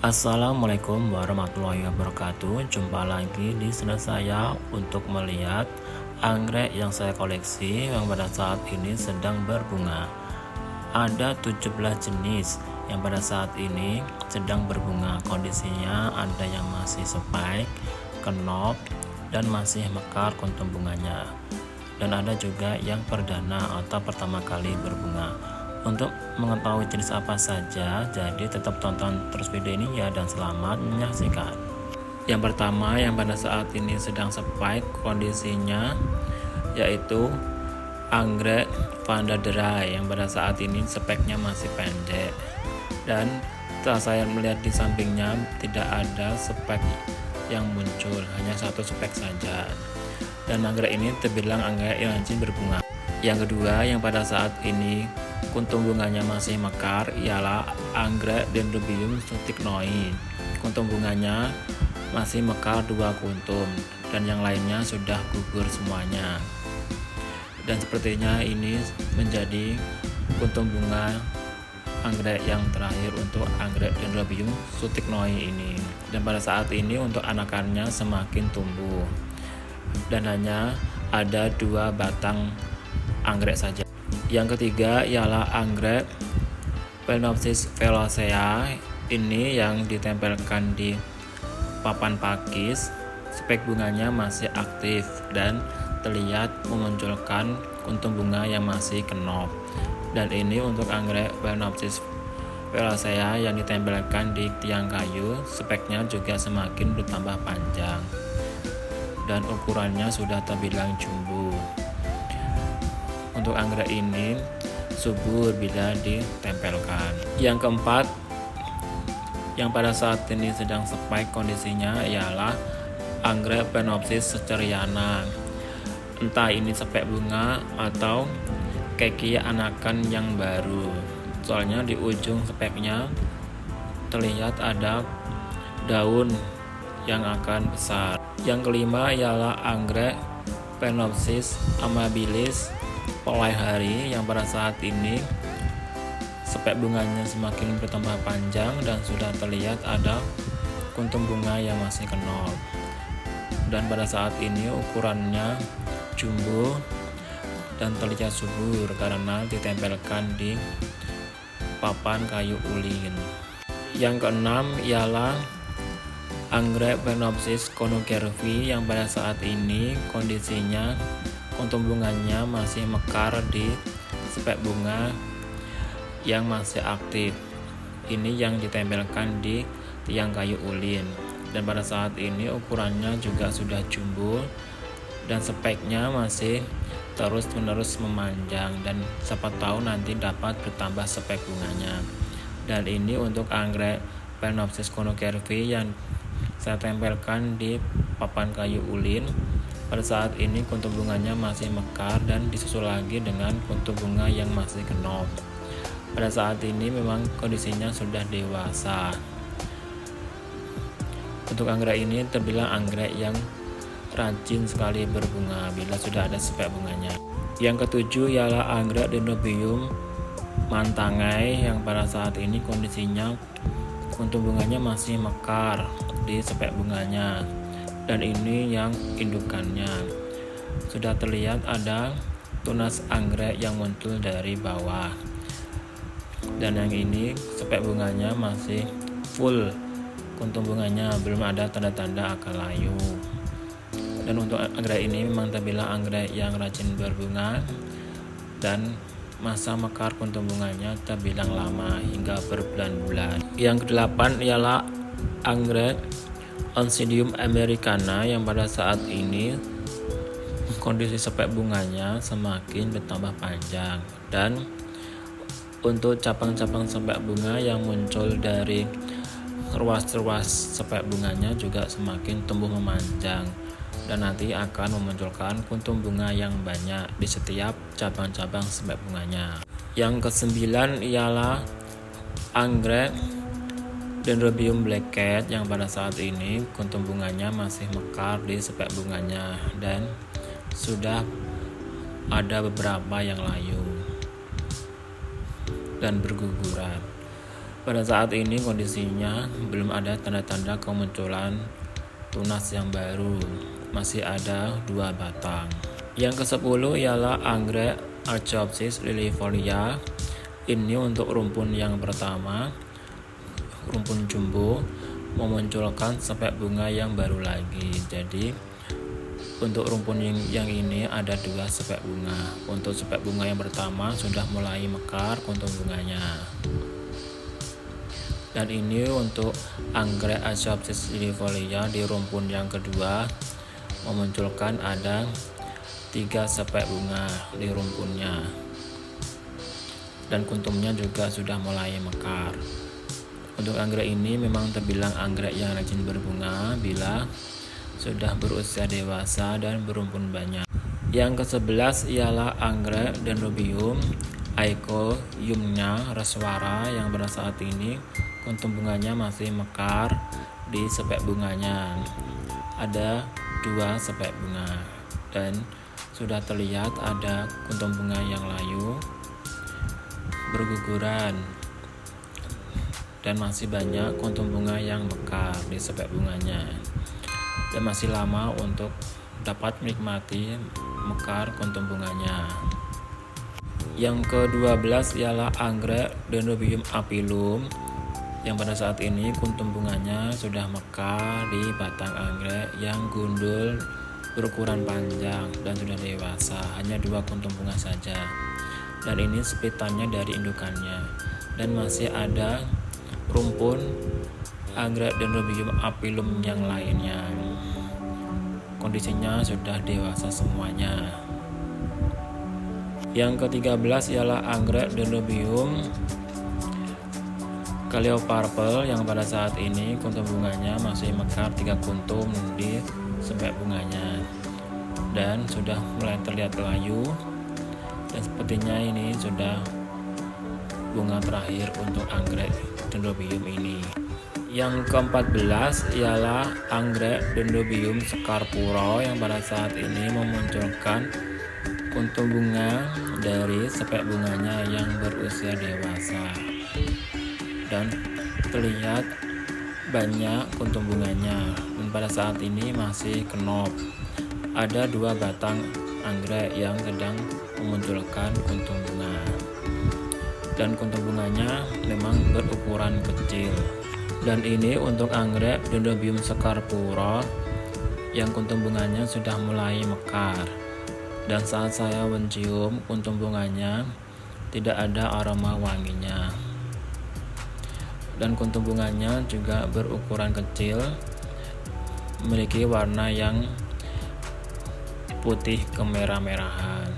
Assalamualaikum warahmatullahi wabarakatuh. Jumpa lagi di channel saya untuk melihat anggrek yang saya koleksi yang pada saat ini sedang berbunga. Ada 17 jenis yang pada saat ini sedang berbunga. Kondisinya ada yang masih spike, kenop, dan masih mekar kuntum bunganya. Dan ada juga yang perdana atau pertama kali berbunga. Untuk mengetahui jenis apa saja, jadi tetap tonton terus video ini ya, dan selamat menyaksikan. Yang pertama yang pada saat ini sedang spike kondisinya yaitu anggrek Vanda Dry yang pada saat ini speknya masih pendek, dan setelah saya melihat di sampingnya tidak ada spek yang muncul, hanya satu spek saja, dan anggrek ini terbilang anggrek yang rajin berbunga. Yang kedua yang pada saat ini kuntum bunganya masih mekar ialah anggrek Dendrobium strychnoi. Kuntum bunganya masih mekar 2 kuntum dan yang lainnya sudah gugur semuanya. Dan sepertinya ini menjadi kuntum bunga anggrek yang terakhir untuk anggrek Dendrobium strychnoi ini. Dan pada saat ini untuk anakannya semakin tumbuh dan hanya ada 2 batang anggrek saja. Yang ketiga ialah anggrek Phalaenopsis velacea. Ini yang ditempelkan di papan pakis. Spek bunganya masih aktif dan terlihat memunculkan kuntum bunga yang masih kenop. Dan ini untuk anggrek Phalaenopsis velacea yang ditempelkan di tiang kayu. Speknya juga semakin bertambah panjang dan ukurannya sudah terbilang jumbo. Untuk anggrek ini subur bila ditempelkan. Yang keempat yang pada saat ini sedang spike kondisinya ialah anggrek Phalaenopsis scheriana. Entah ini spek bunga atau keki anakan yang baru, soalnya di ujung speknya terlihat ada daun yang akan besar. Yang kelima ialah anggrek Phalaenopsis amabilis Polaihari yang pada saat ini spek bunganya semakin bertambah panjang dan sudah terlihat ada kuntum bunga yang masih kenop. Dan pada saat ini ukurannya jumbo dan terlihat subur karena ditempelkan di papan kayu ulin. Yang keenam ialah anggrek Phalaenopsis conocervi yang pada saat ini kondisinya kuntum bunganya masih mekar di spek bunga yang masih aktif. Ini yang ditempelkan di tiang kayu ulin, dan pada saat ini ukurannya juga sudah jumbo dan speknya masih terus-menerus memanjang, dan siapa tahu nanti dapat bertambah spek bunganya. Dan ini untuk anggrek Phalaenopsis conocervi yang saya tempelkan di papan kayu ulin. Pada saat ini kuntum bunganya masih mekar dan disusul lagi dengan kuntum bunga yang masih kenop. Pada saat ini memang kondisinya sudah dewasa. Untuk anggrek ini terbilang anggrek yang rajin sekali berbunga bila sudah ada spek bunganya. Yang ketujuh ialah anggrek Dendrobium mantangai yang pada saat ini kondisinya kuntum bunganya masih mekar di spek bunganya. Dan ini yang indukannya sudah terlihat ada tunas anggrek yang muncul dari bawah, dan yang ini spek bunganya masih full kuntum bunganya, belum ada tanda-tanda akan layu. Dan untuk anggrek ini memang terbilang anggrek yang rajin berbunga dan masa mekar kuntum bunganya terbilang lama hingga berbulan-bulan. Yang kedelapan ialah anggrek Oncidium americana yang pada saat ini kondisi spek bunganya semakin bertambah panjang, dan untuk cabang-cabang spek bunga yang muncul dari ruas-ruas spek bunganya juga semakin tumbuh memanjang, dan nanti akan memunculkan kuntum bunga yang banyak di setiap cabang-cabang spek bunganya. Yang kesembilan ialah anggrek Dendrobium blackcat yang pada saat ini kuntum bunganya masih mekar di spek bunganya dan sudah ada beberapa yang layu dan berguguran. Pada saat ini kondisinya belum ada tanda-tanda kemunculan tunas yang baru, masih ada 2 batang. Yang ke-10 ialah anggrek Archaeopsis liliifolia. Ini untuk rumpun yang pertama, rumpun jumbo, memunculkan sepek bunga yang baru lagi. Jadi untuk rumpun yang ini ada 2 sepek bunga. Untuk sepek bunga yang pertama sudah mulai mekar kuntum bunganya. Dan ini untuk anggrek Archaeopsis liliifolia di rumpun yang kedua, memunculkan ada 3 sepek bunga di rumpunnya. Dan kuntumnya juga sudah mulai mekar. Untuk anggrek ini memang terbilang anggrek yang rajin berbunga bila sudah berusia dewasa dan berumpun banyak. Yang ke-11 ialah anggrek Dendrobium Aecoiumnya Reswara yang pada saat ini kuntum bunganya masih mekar di sepek bunganya. Ada 2 sepek bunga dan sudah terlihat ada kuntum bunga yang layu berguguran dan masih banyak kuntum bunga yang mekar di sepek bunganya, dan masih lama untuk dapat menikmati mekar kuntum bunganya. Yang ke-12 ialah anggrek Dendrobium apilum yang pada saat ini kuntum bunganya sudah mekar di batang anggrek yang gundul berukuran panjang dan sudah dewasa, hanya 2 kuntum bunga saja. Dan ini sepitannya dari indukannya. Dan masih ada rumpun anggrek Dendrobium apilum yang lainnya. Kondisinya sudah dewasa semuanya. Yang ke-13 ialah anggrek Dendrobium Calleopurple yang pada saat ini kuntum bunganya masih mekar 3 kuntum di sepek bunganya dan sudah mulai terlihat layu, dan sepertinya ini sudah bunga terakhir untuk anggrek Dendrobium ini. Yang ke-14 ialah anggrek Dendrobium scarpuro yang pada saat ini memunculkan kuntum bunga dari sepek bunganya yang berusia dewasa dan terlihat banyak kuntum bunganya, dan pada saat ini masih kenop. Ada 2 batang anggrek yang sedang memunculkan kuntum bunga, dan kuntum bunganya memang berukuran kecil. Dan ini untuk anggrek Dendrobium scarpuro yang kuntum bunganya sudah mulai mekar, dan saat saya mencium kuntum bunganya tidak ada aroma wanginya, dan kuntum bunganya juga berukuran kecil, memiliki warna yang putih kemerah-merahan.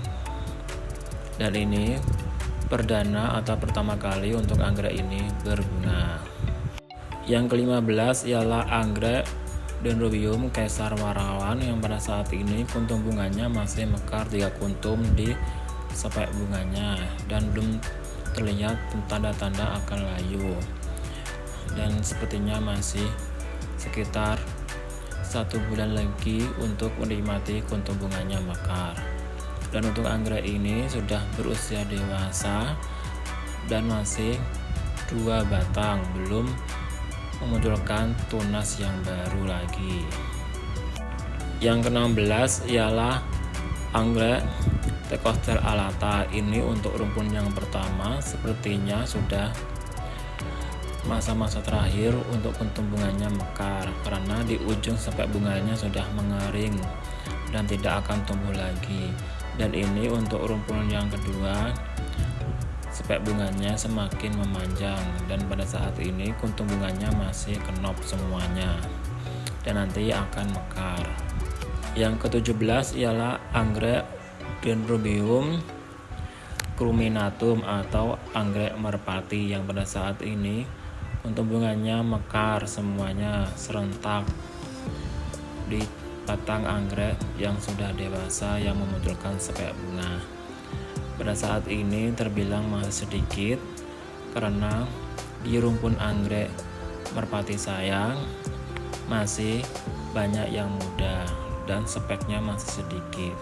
Dan ini perdana atau pertama kali untuk anggrek ini berbunga. Yang ke-15 ialah anggrek Dendrobium caesarwarawan yang pada saat ini kuntum bunganya masih mekar 3 kuntum di sepek bunganya dan belum terlihat tanda-tanda akan layu, dan sepertinya masih sekitar 1 bulan lagi untuk menikmati kuntum bunganya mekar. Dan untuk anggrek ini sudah berusia dewasa dan masih 2 batang, belum memunculkan tunas yang baru lagi. Yang ke-16 ialah anggrek Thecostel alata. Ini untuk rumpun yang pertama, sepertinya sudah masa-masa terakhir untuk kuntum bunganya mekar, karena di ujung sepek bunganya sudah mengering dan tidak akan tumbuh lagi. Dan ini untuk rumpun yang kedua, sepek bunganya semakin memanjang, dan pada saat ini kuntum bunganya masih kenop semuanya dan nanti akan mekar. Yang ke-17 ialah anggrek Dendrobium cruminatum atau anggrek merpati yang pada saat ini kuntum bunganya mekar semuanya serentak di batang anggrek yang sudah dewasa yang memunculkan sepek bunga. Pada saat ini terbilang masih sedikit karena di rumpun anggrek merpati sayang masih banyak yang muda dan speknya masih sedikit.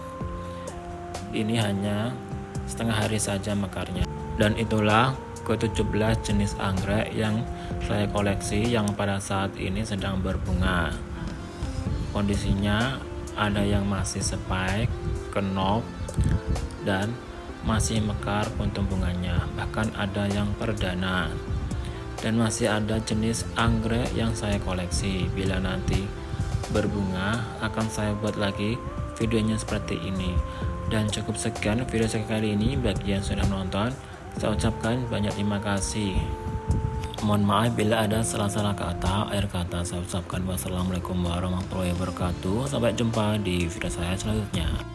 Ini hanya setengah hari saja mekarnya. Dan itulah ke-17 jenis anggrek yang saya koleksi yang pada saat ini sedang berbunga. Kondisinya ada yang masih spike, kenop, dan masih mekar puntung bunganya, bahkan ada yang perdana. Dan masih ada jenis anggrek yang saya koleksi. Bila nanti berbunga akan saya buat lagi videonya seperti ini. Dan cukup sekian video saya kali ini. Bagi yang sudah menonton, saya ucapkan banyak terima kasih. Mohon maaf bila ada salah-salah kata, akhir kata saya ucapkan wassalamualaikum warahmatullahi wabarakatuh. Sampai jumpa di video saya selanjutnya.